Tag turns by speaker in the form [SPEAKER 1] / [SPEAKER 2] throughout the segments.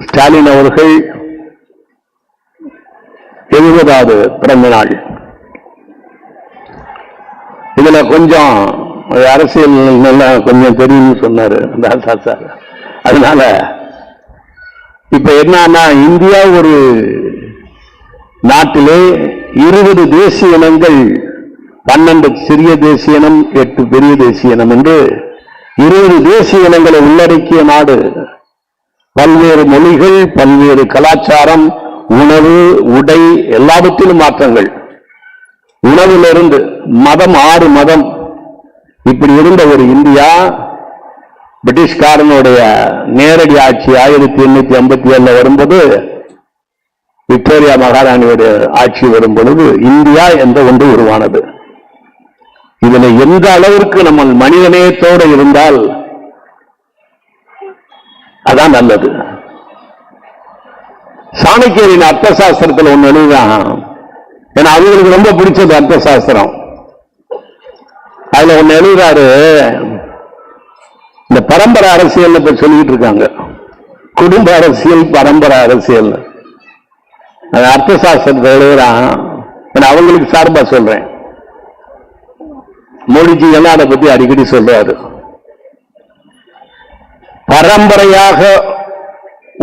[SPEAKER 1] ஸ்டாலின் அவர்கள் 70வது பிறந்த நாள். இதுல கொஞ்சம் அரசியல் நல்லா கொஞ்சம் தெரியும்னு சொன்னாரு. அதனால இப்ப என்னன்னா, இந்தியா ஒரு நாட்டிலே 20 தேசிய இனங்கள், 12 சிறிய தேசிய இனம், 8 பெரிய தேசிய இனம் என்று 20 தேசிய இனங்களை உள்ளடக்கிய நாடு. பல்வேறு மொழிகள், பல்வேறு கலாச்சாரம், உணவு, உடை, எல்லாவற்றிலும் மாற்றங்கள். உணவிலிருந்து மதம், 6 மதம், இப்படி இருந்த ஒரு இந்தியா பிரிட்டிஷ்காரனுடைய நேரடி ஆட்சி 1857 வரும்போது, விக்டோரியா மகாராணியுடைய ஆட்சி வரும் பொழுது இந்தியா என்ற ஒன்று உருவானது. இதுல எந்த அளவிற்கு நம்ம மனிதநேயத்தோடு இருந்தால் அதான் நல்லது. சாணக்கியரின் அர்த்த சாஸ்திரத்தில் ஒண்ணு எழுதுதான். ஏன்னா அவங்களுக்கு ரொம்ப பிடிச்சது அர்த்த சாஸ்திரம். அதுல ஒண்ணு எழுதுறாரு, இந்த பரம்பரை அரசியல் இப்ப சொல்லிட்டு இருக்காங்க, குடும்ப அரசியல், பரம்பரை அரசியல். அர்த்த சாஸ்திரத்தை எழுதுறான். அவங்களுக்கு சார்பா சொல்றேன். மோடிஜி எல்லாம் அதை பத்தி அடிக்கடி சொல்றாரு. பரம்பரையாக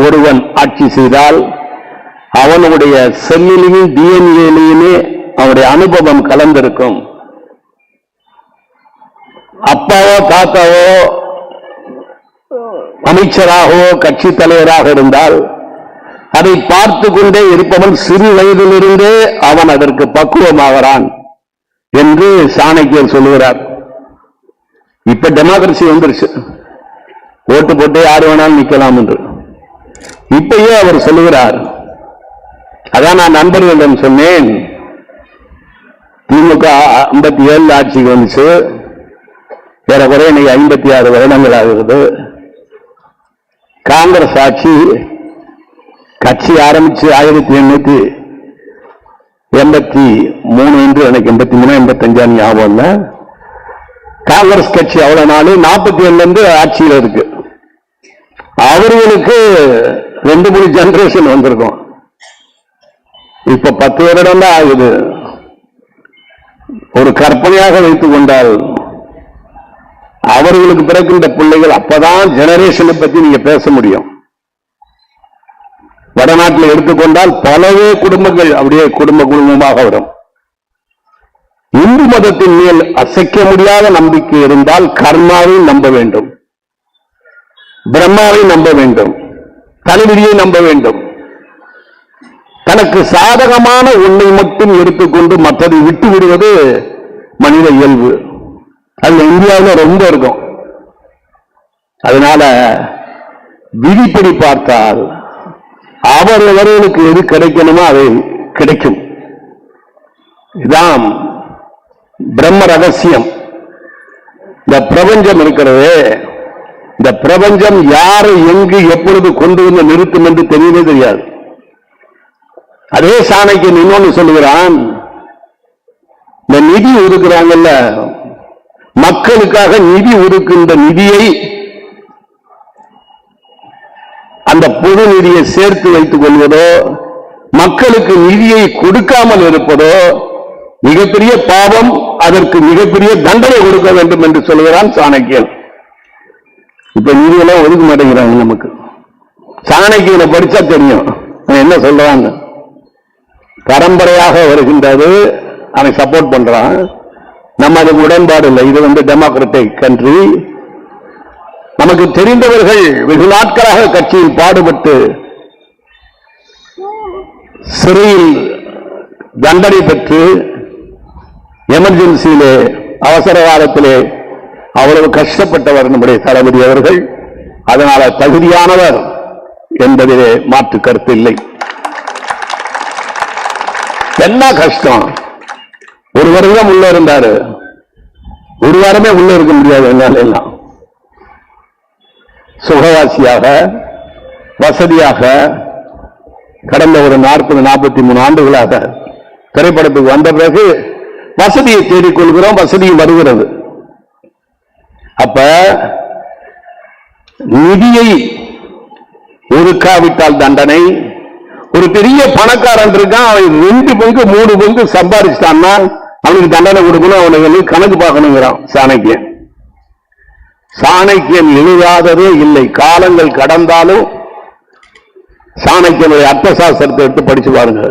[SPEAKER 1] ஒருவன் ஆட்சி செய்தால் அவனுடைய செல்லிலையும் டிஎன்ஏலையுமே அவனுடைய அனுபவம் கலந்திருக்கும். அப்பாவோ தாத்தாவோ அமைச்சராகவோ கட்சி தலைவராக இருந்தால் அதை பார்த்து கொண்டே இருப்பவன் சிறு வயதிலிருந்தே அவன் அதற்கு பக்குவமாகிறான் என்று சாணக்கியர் சொல்லுகிறார். இப்ப டெமோக்ரசி வந்துருச்சு, ஓட்டு போட்டு யாரு வேணாலும் நிக்கலாம் என்று. இப்பயே அவர் சொல்லுகிறார். அதான் நான் நண்பர்களிடம் சொன்னேன், திமுக 57 ஆட்சிக்கு வந்துச்சு, ஏறக்குறைய இன்னைக்கு 56 வருடங்கள் ஆகிறது. காங்கிரஸ் ஆட்சி, கட்சி ஆரம்பிச்சு 1883 என்று எனக்கு 83 85 ஞாபகம் இல்ல. காங்கிரஸ் கட்சி அவ்வளவு நாள் 47 இருந்து ஆட்சியில் இருக்கு. அவர்களுக்கு 2 ஜெனரேஷன் வந்திருக்கும். இப்ப 10 வருடம் தான் ஆகுது. ஒரு கற்பனையாக வைத்துக் கொண்டால் அவர்களுக்கு பிறக்கின்ற பிள்ளைகள் அப்பதான் ஜெனரேஷனை பத்தி நீங்க பேச முடியும். வடநாட்டில் எடுத்துக்கொண்டால் பலவே குடும்பங்கள் அப்படியே குடும்பமாக வரும். இந்து மதத்தின் மேல் அசைக்க முடியாத நம்பிக்கை இருந்தால் கர்மாவை நம்ப வேண்டும், பிரம்மாவை நம்ப வேண்டும், தலைவிதியை நம்ப வேண்டும். தனக்கு சாதகமான ஒன்றை மட்டும் எடுத்துக்கொண்டு மற்றதை விட்டு விடுவது மனித இயல்பு. அதுல இந்தியாவில் ரொம்ப இருக்கும். அதனால விதிப்படி பார்த்தால் அவர்களுக்கு எது கிடைக்கணுமோ அதை கிடைக்கும். இதான் பிரம்ம ரகசியம். இந்த பிரபஞ்சம் இருக்கிறது, இந்த பிரபஞ்சம் யாரை எங்கு எப்பொழுது கொண்டு வந்து நிறுத்தும் என்று தெரியவே தெரியாது. அதே சாணக்கியன் இன்னொன்னு சொல்லுகிறான், இந்த நிதி ஒதுக்குறாங்கல்ல, மக்களுக்காக நிதி ஒதுக்குகின்ற நிதியை, அந்த பொது நிதியை சேர்த்து வைத்துக் கொள்வதோ மக்களுக்கு நிதியை கொடுக்காமல் இருப்பதோ மிகப்பெரிய பாவம், அதற்கு மிகப்பெரிய தண்டனை கொடுக்க வேண்டும் என்று சொல்கிறான் சாணக்கியன். இப்ப நிதியெல்லாம் ஒதுக்க மாட்டேங்கிறாங்க. நமக்கு சாணக்கியனை படிச்சா தெரியும் என்ன சொல்றாங்க. பரம்பரையாக வருகின்றது, அவன் சப்போர்ட் பண்றான். நம்ம அதுக்கு உடன்பாடு இல்லை. இது டெமோக்ராட்டிக் கண்ட்ரி. நமக்கு தெரிந்தவர்கள் வெகு நாட்களாக கட்சியில் பாடுபட்டு சிறையில் தண்டனை பெற்று எமர்ஜென்சியிலே அவசர காலத்திலே அவ்வளவு கஷ்டப்பட்டவர் நம்முடைய தளபதி அவர்கள். அதனால தகுதியானவர் என்பதிலே மாற்று கருத்து இல்லை. என்ன கஷ்டம், ஒரு வருடம் உள்ள இருந்தாரு, ஒரு வாரமே உள்ள இருக்க முடியாது. என்னால எல்லாம் சுகவாசியாக வசதியாக கடந்த ஒரு 40-43 ஆண்டுகளாக திரைப்படத்துக்கு வந்த பிறகு வசதியை தேடிக்கொள்கிறோம், வசதியும் வருகிறது. அப்ப நிதியை ஒதுக்காவிட்டால் தண்டனை. ஒரு பெரிய பணக்காரன் இருக்கான், அவன் 2 பங்கு 3 பங்கு சம்பாதிச்சிட்டான்னா அவனுக்கு தண்டனை கொடுக்கணும், அவனுக்கு கணக்கு பார்க்கணுங்கிறான் சாணக்கியன். சாணக்கியன் எழுதாததே இல்லை. காலங்கள் கடந்தாலும் சாணக்கியனுடைய அர்த்த சாஸ்திரத்தை எடுத்து படிச்சு பாருங்க.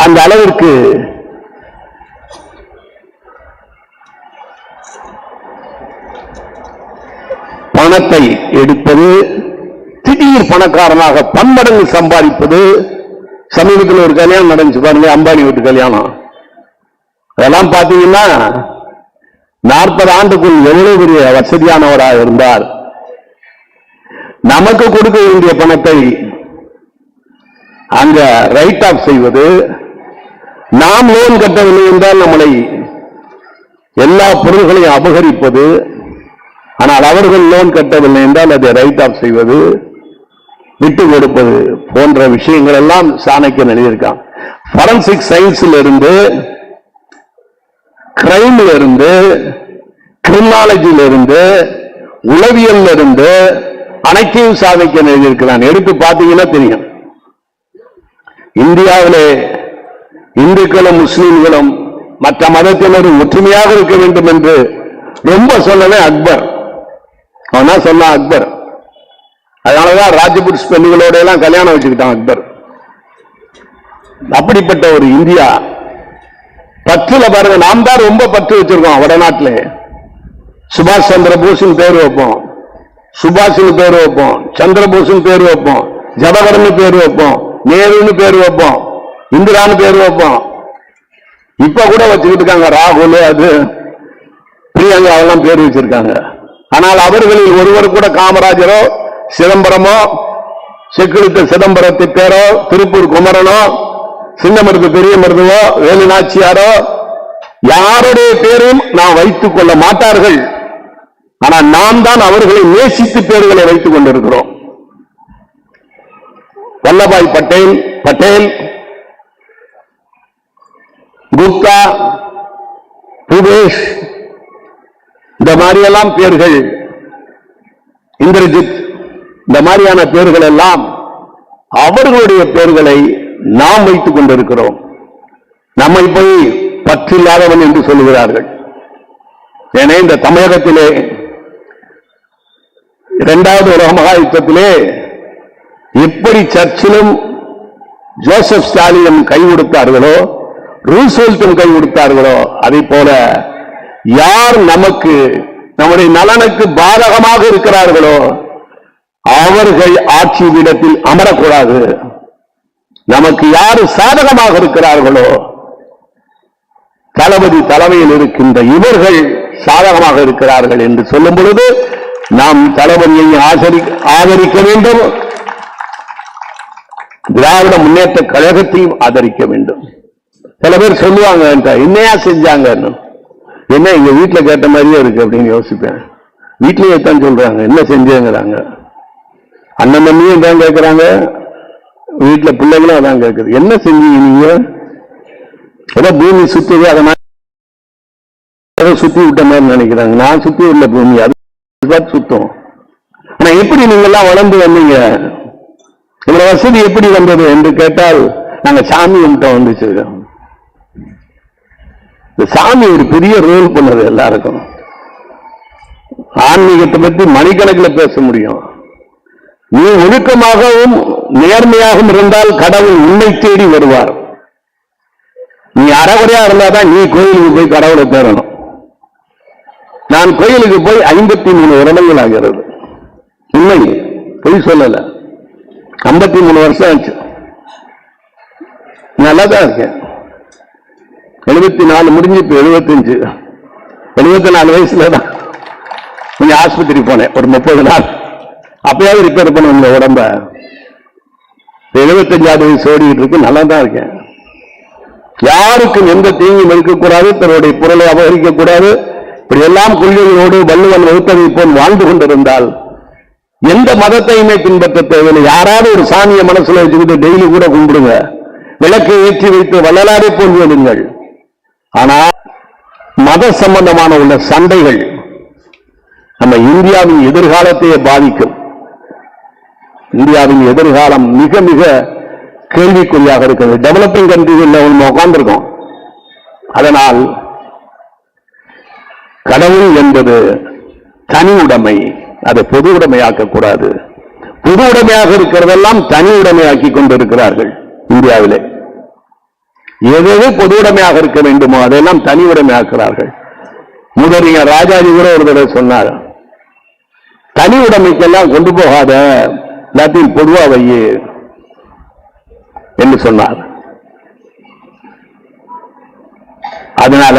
[SPEAKER 1] அந்த அளவிற்கு பணத்தை எடுப்பது, திடீர் பணக்காரனாக பன்மடங்கு சம்பாதிப்பது. சமீபத்தில் ஒரு கல்யாணம் நடந்துச்சு பாருங்க, அம்பானி வீட்டு கல்யாணம். அதெல்லாம் பாத்தீங்கன்னா 40 ஆண்டுக்குள் எவ்வளவு பெரிய வசதியானவராக இருந்தார். நமக்கு கொடுக்க வேண்டிய பணத்தை அங்க ரைட் ஆஃப் செய்வது, நாம் லோன் கட்டவில்லை என்றால் நம்மளை எல்லா பொருள்களையும் அபகரிப்பது, ஆனால் அவர்கள் லோன் கட்டவில்லை என்றால் அதை ரைட் ஆஃப் செய்வது, விட்டு கொடுப்பது போன்ற விஷயங்கள் எல்லாம் சாணக்கியன் எழுதியிருக்கான். ஃபாரன்சிக் சயின்ஸ்ல இருந்து, கிரைம்ல இருந்து, கிரிமினாலஜில இருந்து, உளவியல் இருந்து அனைத்தையும் சாணக்கியன் எழுதியிருக்கிறான். எடுத்து பார்த்தீங்கன்னா தெரியும். இந்தியாவிலே இந்துக்களும் முஸ்லிம்களும் மற்ற மதத்தினரும் ஒற்றுமையாக இருக்க வேண்டும் என்று ரொம்ப சொன்னதே அக்பர். அவனா சொன்ன அக்பர். அதனாலதான் ராஜபுட் பெண்களோட எல்லாம் கல்யாணம் வச்சுக்கிட்டான் அக்பர். அப்படிப்பட்ட ஒரு இந்தியா பற்றுல பாருங்க, நாம் தான் ரொம்ப பற்று வச்சிருக்கோம். வடநாட்டிலே சுபாஷ் சந்திர போஸின் பேர் வைப்போம், சுபாஷின் பேர் வைப்போம், சந்திரபோஸின் பேர் வைப்போம், ஜவஹர்னு பேர் வைப்போம், நேருன்னு பேர் வைப்போம், இந்திரான்னு பேர் வைப்போம். இப்ப கூட வச்சுக்கிட்டு இருக்காங்க, ராகுல், அது பிரியங்கா, அதெல்லாம் பேர் வச்சிருக்காங்க. ஆனால் அவர்களில் ஒருவர் கூட காமராஜரோ, சிதம்பரமோ, செக்குழுத்த சிதம்பரத்தை பேரோ, திருப்பூர் குமரனோ, சின்னமருது பெரிய மருதுவோ, வேலு நாச்சியாரோ யாருடைய பேரையும் நாம் வைத்துக் கொள்ள மாட்டார்கள். ஆனால் நாம் தான் அவர்களை நேசித்து பேர்களை வைத்துக் கொண்டிருக்கிறோம். வல்லபாய் பட்டேல், குப்தா, பூபேஷ், இந்த மாதிரியெல்லாம் பேர்கள், இந்திரஜித், இந்த மாதிரியான பேர்கள் எல்லாம் அவர்களுடைய பேர்களை நாம் வைத்துக் கொண்டிருக்கிறோம். நம்மை போய் பற்றில்லாதவன் என்று சொல்லுகிறார்கள். ஏனே இந்த தமிழகத்திலே 2வது உலக மகா யுத்தத்திலே எப்படி சர்ச்சிலும் ஜோசப் ஸ்டாலினும் கை கொடுத்தார்களோ, ரூஸ்வெல்ட்டும் கை கொடுத்தார்களோ, அதை போல யார் நமக்கு நம்முடைய நலனுக்கு பாதகமாக இருக்கிறார்களோ அவர்கள் ஆட்சி பீடத்தில் அமரக்கூடாது. நமக்கு யாரு சாதகமாக இருக்கிறார்களோ, தளபதி தலைமையில் இருக்கின்ற இவர்கள் சாதகமாக இருக்கிறார்கள் என்று சொல்லும் பொழுது நாம் தளபதியை ஆதரிக்க வேண்டும், திராவிட முன்னேற்ற கழகத்தையும் ஆதரிக்க வேண்டும். சில பேர் சொல்லுவாங்க, என்னையா செஞ்சாங்க, என்ன எங்க வீட்டுல கேட்ட மாதிரியே இருக்கு அப்படின்னு யோசிப்பேன். வீட்லயே தான் சொல்றாங்க, என்ன செஞ்சாங்கிறாங்க. அண்ணன் தம்பியும் தான் கேட்கிறாங்க, வீட்டுல பிள்ளைகளும் அதான் கேட்குது. என்ன செஞ்சீங்க நீங்க? ஏதோ பூமி சுத்துது, அதை சுத்தி விட்ட மாதிரி நினைக்கிறாங்க. நான் சுத்தி உள்ள பூமி அது சுத்தம். ஆனா எப்படி நீங்க எல்லாம் வளர்ந்து வந்தீங்க, இவ்வளவு வசதி எப்படி வந்தது என்று கேட்டால் நாங்க சாமி கும்பிட்டோம் வந்துச்சு. இந்த சாமி ஒரு பெரிய ரோல் பண்ணது எல்லாருக்கும். ஆன்மீகத்தை பற்றி மணிக்கணக்கில் பேச முடியும். நீ ஒழுக்கமாகவும் நேர்மையாகவும் இருந்தால் கடவுள் உன்னை தேடி வருவார். நீ அறகுறையா இருந்தாதான் நீ கோயிலுக்கு போய் கடவுளை தேடணும். நான் கோயிலுக்கு போய் 53 வருடங்கள் ஆகிறது. உண்மை, பொய் சொல்லல. 53 வருஷம் ஆச்சு. நல்லாதான் இருக்கேன். 74 முடிஞ்சு இப்ப 75, 74 வயசுல தான் கொஞ்சம் ஆஸ்பத்திரி போனேன் ஒரு 30 நாள். அப்பயாவது ரிப்பேர் பண்ண இந்த உடம்ப. 75வது வயசு ஓடிக்கிட்டு இருக்கு. நல்லா தான் இருக்கேன். யாருக்கும் எந்த தீங்கும் இருக்கக்கூடாது, தன்னுடைய பொருளை அபகரிக்க கூடாது. இப்படி எல்லாம் கொள்கைகளோடு வள்ளுவன் வகுத்ததை போல் வாழ்ந்து கொண்டிருந்தால் எந்த மதத்தையுமே பின்பற்ற தேவையில்லை. யாராவது ஒரு சாமியை மனசுல வச்சுக்கிட்டு டெய்லி கூட கும்பிடுங்க, விளக்கை ஏற்றி வைத்து வள்ளலாரை போல் வேடுங்கள். ஆனால் மத சம்பந்தமான உள்ள சண்டைகள் நம்ம இந்தியாவின் எதிர்காலத்தையே பாதிக்கும். இந்தியாவின் எதிர்காலம் மிக மிக கேள்விக்குறியாக இருக்கிறது. டெவலப்பிங் கண்ட்ரியில் நம்ம உட்கார்ந்திருக்கோம். அதனால் கடவுள் என்பது தனி உடைமை, அதை பொது உடைமையாக்க கூடாது. பொது உடைமையாக இருக்கிறதெல்லாம் தனி உடைமையாக்கி கொண்டிருக்கிறார்கள் இந்தியாவிலே. எது பொது உடைமையாக இருக்க வேண்டுமோ அதெல்லாம் தனி உடைமையாக்குறார்கள். முதலியார் ராஜாஜி கூட ஒரு தடவை சொன்னார், தனி உடைமைக்கெல்லாம் கொண்டு போகாத, எல்லாத்தையும் பொதுவா வையே என்று சொன்னார். அதனால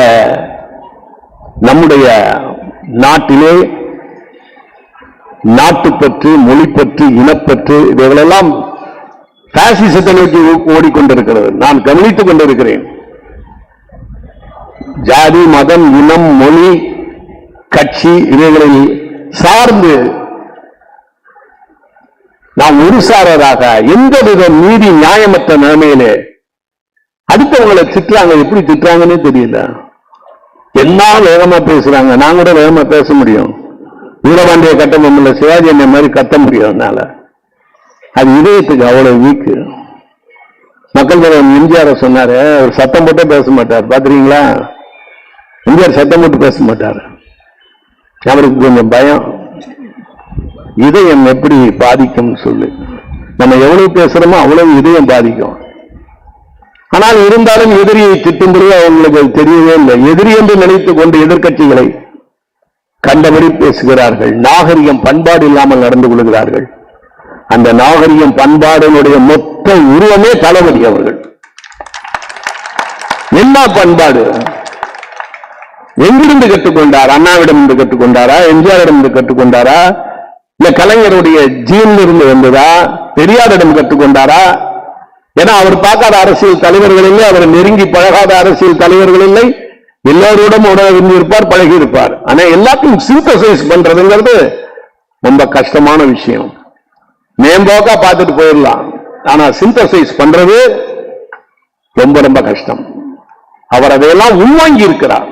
[SPEAKER 1] நம்முடைய நாட்டிலே நாட்டுப்பற்று, மொழிப்பற்று, இனப்பற்று இவைகளெல்லாம் பாசிசத்தை நோக்கி ஓடிக்கொண்டிருக்கிறது. நான் கவனித்துக் கொண்டிருக்கிறேன். ஜாதி, மதம், இனம், மொழி, கட்சி இவைகளில் சார்ந்து நாம் ஒரு சாரராக எந்தவித நீதி நியாயமற்ற நிலைமையிலே அடுத்தவங்களை திட்டுறாங்க. எப்படி திட்டுறாங்கன்னு தெரியல. என்ன வேகமா பேசுறாங்க. நான் கூட வேகமா பேச முடியும். வீரபாண்டிய கட்டபொம்மன் இல்ல, சிவாஜி என்ன மாதிரி கத்த முடியும். அதனால அது இதயத்துக்கு அவ்வளவு வீக்கு. மக்கள் தலைவர் எம்ஜிஆர் சொன்னாரு, அவர் சத்தம் போட்டே பேச மாட்டார். பாத்துறீங்களா? எம்ஜிஆர் சத்தம் போட்டு பேச மாட்டார். அவருக்கு கொஞ்சம் பயம். இதயம் எப்படி பாதிக்கும் சொல்லு. நம்ம எவ்வளவு பேசுறோமோ அவ்வளவு இதயம் பாதிக்கும். ஆனால் இருந்தாலும் எதிரியை திட்டும்பொழுது அவங்களுக்கு தெரியவே இல்லை. எதிரி என்று நினைத்துக் கொண்டு எதிர்க்கட்சிகளை கண்டபடி பேசுகிறார்கள். நாகரிகம், பண்பாடு இல்லாமல் நடந்து கொள்கிறார்கள். அந்த நாகரிகம் பண்பாடுடைய மொத்த உருவமே தளபதி அவர்கள். என்ன பண்பாடு? எங்கிருந்து கற்றுக்கொண்டார்? அண்ணாவிடம் இருந்து கற்றுக்கொண்டாரா? எம்ஜிஆரிடம் இருந்து கற்றுக்கொண்டாரா? இல்ல கலைஞருடைய ஜீன் இருந்து வந்ததா? பெரியாரிடம் கற்றுக்கொண்டாரா? ஏன்னா அவர் பார்க்காத அரசியல் தலைவர்கள் இல்லை, அவர் நெருங்கி பழகாத அரசியல் தலைவர்கள் இல்லை. எல்லோருடன் உணர்ந்து இருப்பார், பழகி இருப்பார். ஆனா எல்லாத்தையும் சிந்தசைஸ் பண்றதுங்கிறது ரொம்ப கஷ்டமான விஷயம். மேம்போக்கா பார்த்துட்டு போயிடலாம், ஆனா சிந்தசைஸ் பண்றது ரொம்ப ரொம்ப கஷ்டம். அவர் அதையெல்லாம் உள்வாங்கி இருக்கிறார்.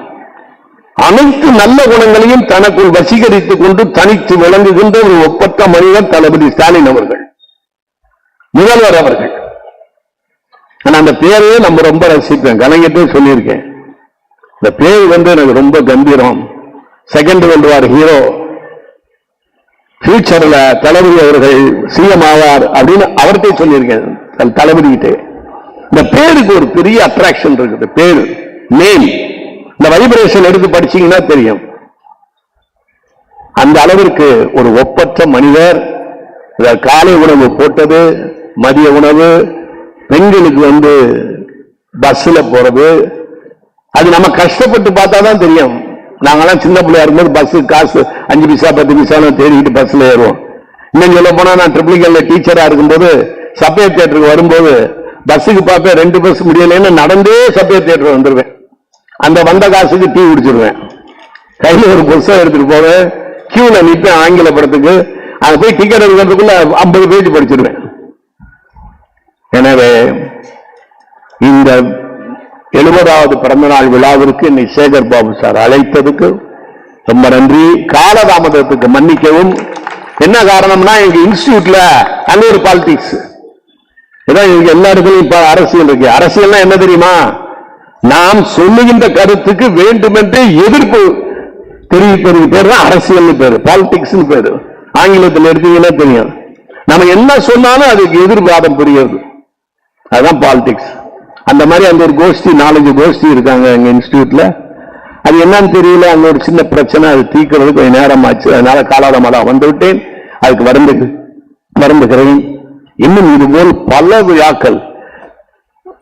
[SPEAKER 1] அனைத்து நல்ல குணங்களையும் தனக்குள் வசீகரித்துக் கொண்டு தனித்து விளங்குகின்ற ஒரு ஒப்பற்ற மனிதர் தளபதி ஸ்டாலின் அவர்கள், முதல்வர் அவர்கள். ஆனா அந்த பேரையே நம்ம ரொம்ப ரசிப்பேன். கலைஞர்கிட்ட சொல்லியிருக்கேன், இந்த பேர் எனக்கு ரொம்ப கம்பீரம். செகண்ட் வேர்ல்டு வார் ஹீரோ, ஃபியூச்சர்ல தளபதி அவர்கள் சிஎம் ஆவார் அப்படின்னு அவர்கிட்ட சொல்லியிருக்கேன். தளபதி கிட்ட இந்த பேருக்கு ஒரு பெரிய அட்ராக்ஷன் இருக்குது. பேரு நேம், இந்த வைப்ரேஷன் எடுத்து படிச்சீங்கன்னா தெரியும். அந்த அளவிற்கு ஒரு ஒப்பற்ற மனிதர். காலை உணவு போட்டது, மதிய உணவு, பெண்களுக்கு பஸ்ல போறது, அது நம்ம கஷ்டப்பட்டு பார்த்தாதான் தெரியும். நாங்கெல்லாம் சின்ன பிள்ளையா இருக்கும்போது பஸ் காசு 5 பைசா 10 பைசா தேடிக்கிட்டு பஸ்ல ஏறுவோம். இன்னும் சொல்ல போனா நான் ட்ரிபிள்கேல டீச்சரா இருக்கும்போது சப்பைய தியேட்டருக்கு வரும்போது பஸ்ஸுக்கு பார்ப்பேன், 2 பஸ் முடியலன்னு நடந்தே சப்பைய தியேட்டர் வந்துருவேன். அந்த வந்த காசுக்கு டீ குடிச்சிருவேன். கையில ஒரு புத்தகம் எடுத்துட்டு போவேன், கியூல நிற்பேன் ஆங்கில படத்துக்கு. அங்க போய் டிக்கெட் எடுக்கிறதுக்குள்ள 50 பேஜ் படிச்சிருவேன். எனவே இந்த 70வது பிறந்தநாள் விழாவிற்கு என்னை சேகர் பாபு சார் அழைத்ததுக்கு ரொம்ப நன்றி. காலதாமதத்துக்கு மன்னிக்கவும். என்ன காரணம்னா எங்க இன்ஸ்டிடியூட்ல அங்க ஒரு பாலிடிக்ஸ், எல்லா இடத்துலையும் அரசியல் இருக்கு. அரசியல்னா என்ன தெரியுமா? நாம் சொல்லுகின்ற கருத்துக்கு வேண்டுமென்றே எதிர்ப்பு தெரிவிப்பதற்கு பேர் தான் அரசியல் பேரு, பாலிடிக்ஸ் பேரு. ஆங்கிலத்தில் எடுத்தீங்கன்னா தெரியும். நம்ம என்ன சொன்னாலும் அதுக்கு எதிர்வாதம் புரியாது, அதுதான் பாலிடிக்ஸ். அந்த மாதிரி அந்த ஒரு கோஷ்டி 4 கோஷ்டி இருக்காங்க எங்க இன்ஸ்டிடியூட்ல. அது என்னன்னு தெரியல, அங்க ஒரு சின்ன பிரச்சனை, அது தீர்க்கிறது கொஞ்சம் நேரம் ஆச்சு. அதனால காலாதமாக வந்துவிட்டேன். அதுக்கு வருந்துகிறேன். இன்னும் இதுபோல் பல விழாக்கள்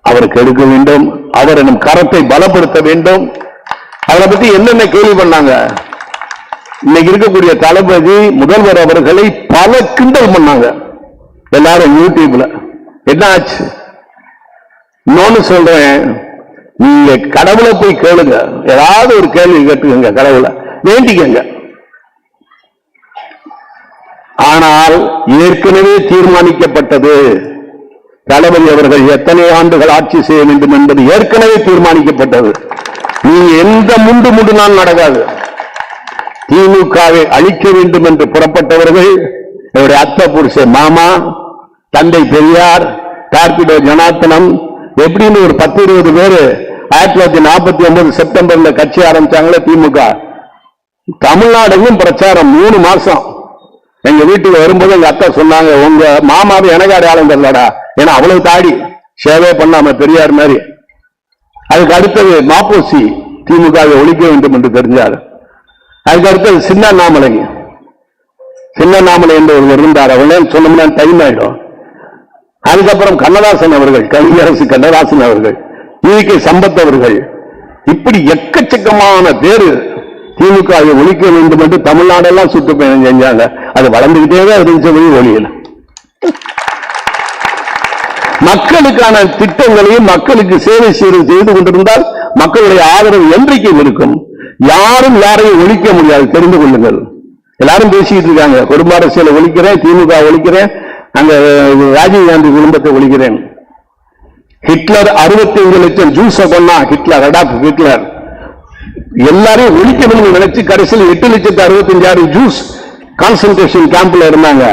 [SPEAKER 1] அவருக்கு எடுக்க வேண்டும். அவர் நம் கரத்தை பலப்படுத்த வேண்டும். அவரை பத்தி என்னென்ன கேள்வி பண்ணாங்க. இன்னைக்கு இருக்கக்கூடிய தளபதி முதல்வர் அவர்களை பல கிண்டல் பண்ணாங்க எல்லாரும் யூடியூப்ல. என்ன ஆச்சு? இன்னொன்னு சொல்றேன், நீங்க கடவுளை போய் கேளுங்க, ஏதாவது ஒரு கேள்வி கேட்டுக்கங்க, கடவுளை வேண்டிக்கங்க. ஆனால் ஏற்கனவே தீர்மானிக்கப்பட்டது, தளபதி அவர்கள் எத்தனை ஆண்டுகள் ஆட்சி செய்ய வேண்டும் என்பது ஏற்கனவே தீர்மானிக்கப்பட்டது. நீ எந்த முண்டு முண்டுனாலும் நடக்காது. திமுகவை அழிக்க வேண்டும் என்று புறப்பட்டவர்கள் என்னுடைய அத்தை புருஷன் மாமா, தந்தை பெரியார், டார்பிடோ ஜனார்த்தனம், எப்படின்னு ஒரு 10-20 பேரு 1949 செப்டம்பர்ல கட்சி ஆரம்பிச்சாங்களே திமுக. தமிழ்நாடுக்கும் பிரச்சாரம் 3 மாசம். எங்க வீட்டுக்கு வரும்போது எங்க அத்தை சொன்னாங்க, உங்க மாமாவை எனக்கு அடையாளம் தெரியலடா, ஏன்னா அவ்வளவு தாடி சேவை பண்ணாம பெரியார் மாதிரி. அதுக்கு அடுத்தது மாப்போசி திமுகவை ஒழிக்க வேண்டும் என்று தெரிஞ்சார். அதுக்கு அடுத்தது சின்னண்ணாமலை என்று ஒருவர் இருந்தார். அவனே சொன்னோம்னா டைம் ஆயிடும். அதுக்கப்புறம் கண்ணதாசன் அவர்கள், கவியரசு கண்ணதாசன் அவர்கள், ஈகே சம்பத் அவர்கள், இப்படி எக்கச்சக்கமான பேரு திமுகவை ஒழிக்க வேண்டும் என்று தமிழ்நாடெல்லாம் சுற்றுப்பயணம் செஞ்சாங்க. அது வளர்ந்துகிட்டே தான் இருந்துச்சு, ஒழியல. மக்களுக்கான திட்டங்களையும் மக்களுக்கு சேவை செய்து கொண்டிருந்தால் மக்களுடைய ஆதரவு என்றைக்கும் இருக்கும். யாரும் யாரையும் ஒழிக்க முடியாது, தெரிந்து கொள்ளுங்கள். எல்லாரும் பேசிக்கிட்டு இருக்காங்க, குடும்ப அரசியலை ஒழிக்கிறேன், திமுக ஒழிக்கிறேன், அங்க ராஜீவ்காந்தி குடும்பத்தை ஒழிக்கிறேன். ஹிட்லர் 65 லட்சம் ஜூஸை கொண்டா. ஹிட்லர், அடால்ஃப் ஹிட்லர் எல்லாரையும் ஒழிக்கணும்னு நினைச்சு கடைசியில் 8,65,000 ஜூஸ் கான்சன்ட்ரேஷன் கேம்ப்ல இருந்தாங்க.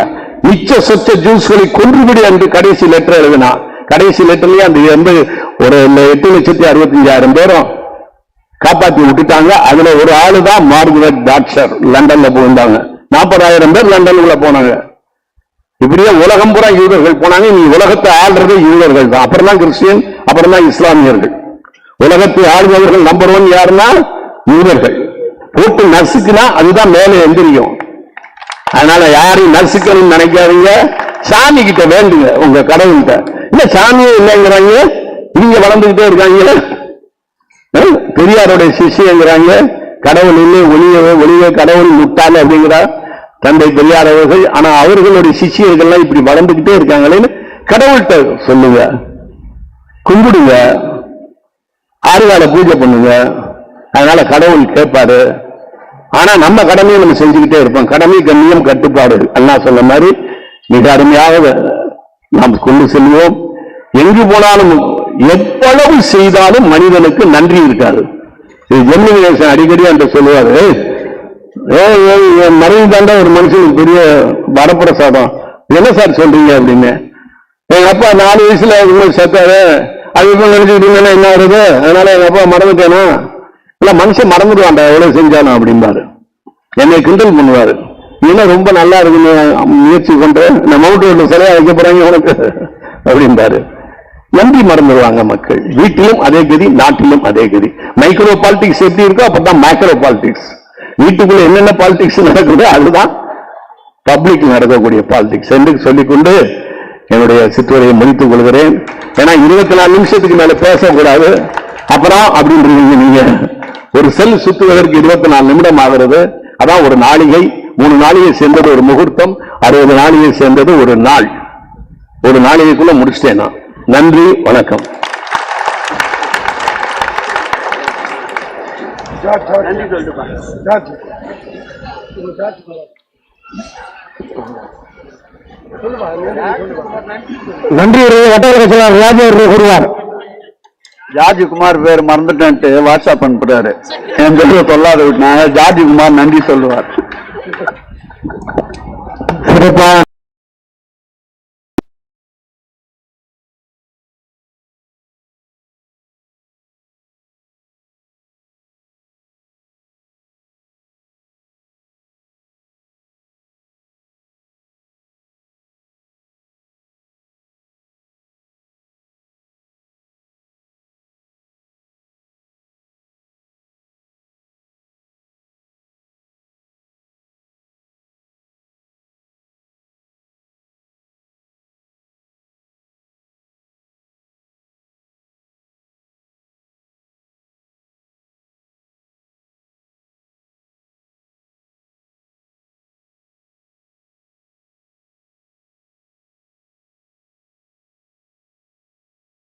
[SPEAKER 1] மிச்ச சொச்ச ஜூஸ்களை கொன்றுவிடு என்று கடைசி லெட்டர் எழுதினா. கடைசி லெட்டர்லயே அந்த ஒரு 8,65,000 பேரும் காப்பாற்றி விட்டுட்டாங்க. அதுல ஒரு ஆளு தான் மார்கரெட் தாட்சர், லண்டன்ல போயிருந்தாங்க. 40,000 பேர் லண்டனுக்குள்ள போனாங்க. இப்படியே உலகம் பூரா யூதர்கள் போனாங்க. நீ உலகத்தை ஆள்றது யூதர்கள் தான், அப்புறம் தான் கிறிஸ்டியன், அப்புறம் தான் இஸ்லாமியர்கள். உலகத்தை ஆளுநர்கள் நம்பர் 1 யாருன்னா யூதர்கள். போட்டு நசுக்குனா அதுதான் மேலே எந்திரிக்கும். அதனால யாரையும் நசுக்கணும்னு நினைக்காதீங்க. சாமி கிட்ட வேண்டுங்க, உங்க கடவுள்கிட்ட. இல்ல சாமியே இல்லைங்கிறாங்க, நீங்க வளர்ந்துகிட்டே இருக்காங்க. பெரியாருடைய சிஷியங்கிறாங்க, கடவுள் இல்லை, ஒளிவே கடவுள் முட்டாள் அப்படிங்கிறார் தந்தை பெரியார் அவர்கள். ஆனா அவர்களுடைய சிஷியர்கள்லாம் இப்படி வளர்ந்துகிட்டே இருக்காங்களேன்னு கடவுள்கிட்ட சொல்லுங்க, கும்பிடுங்க, ஆறுகால பூஜை பண்ணுங்க. அதனால கடவுள் கேட்பாரு. ஆனா நம்ம கடமையை நம்ம செஞ்சுக்கிட்டே இருப்போம். கடமை கண்ணியம் கட்டுப்பாடு அண்ணா சொன்ன மாதிரி மிக அருமையாக நாம் கொண்டு செல்வோம். எங்கு போனாலும் எவ்வளவு செய்தாலும் மனிதனுக்கு நன்றி இருக்காது. ஜெமினிகேஷன் அடிக்கடி என்று சொல்லுவாரு, மறைவு தாண்டா ஒரு மனுஷனுக்கு பெரிய வரப்பிரசாதம். என்ன சார் சொல்றீங்க அப்படின்னு. எங்க அப்பா 4 வயசுல சேர்த்தாரு, அது நினைச்சுக்கிட்டீங்கன்னா என்ன வருது, அதனால எங்க அப்பா மறந்துட்டேனா? இல்ல, மனுஷன் மறந்துடுவான்டா எவ்வளவு செஞ்சாலும் அப்படின்பாரு. என்னை கிண்டல் பண்ணுவாரு. நீங்க ரொம்ப நல்லா இருக்குன்னு முயற்சி கொண்டு நான் மவுண்ட் ரோட்ல சிலையா வைக்க போறாங்க உனக்கு அப்படின்பாரு. நன்றி மறந்துடுவாங்க மக்கள். வீட்டிலும் அதே கதி, நாட்டிலும் அதே கதி. மைக்ரோ பாலிடிக்ஸ் எப்படி இருக்கோ அப்பதான் மேக்ரோ பாலிடிக்ஸ். வீட்டுக்குள்ள என்னென்ன பாலிடிக்ஸ் நடக்குதோ அதுதான் பப்ளிக் நடக்கக்கூடிய பாலிடிக்ஸ் என்று சொல்லிக்கொண்டு என்னுடைய சிற்றுரையை முடித்துக் கொள்கிறேன். ஏன்னா 24 நிமிஷத்துக்கு மேல பேசக்கூடாது. அப்புறம் அப்படின்றீங்க நீங்க. ஒரு செல் சுத்துவதற்கு 24 நிமிடம் ஆகிறது. அதான் ஒரு நாளிகை. 3 நாளிகை சேர்ந்தது ஒரு முகூர்த்தம், 60 நாளிகை சேர்ந்தது ஒரு நாள். ஒரு நாளிகைக்குள்ள முடிச்சிட்டேன் நான். நன்றி, வணக்கம்.
[SPEAKER 2] நன்றி. வட்டார செயலாளர் ராஜா அவர்கள் கூறுவார்.
[SPEAKER 3] ஜார்ஜ்குமார் பேர் மறந்துட்டேன்ட்டு வாட்ஸ்அப் அனுப்புறாரு. என் பேரை சொல்லாத விட்டு ஜார்ஜ்குமார் நன்றி சொல்லுவார்.
[SPEAKER 2] சிறப்பா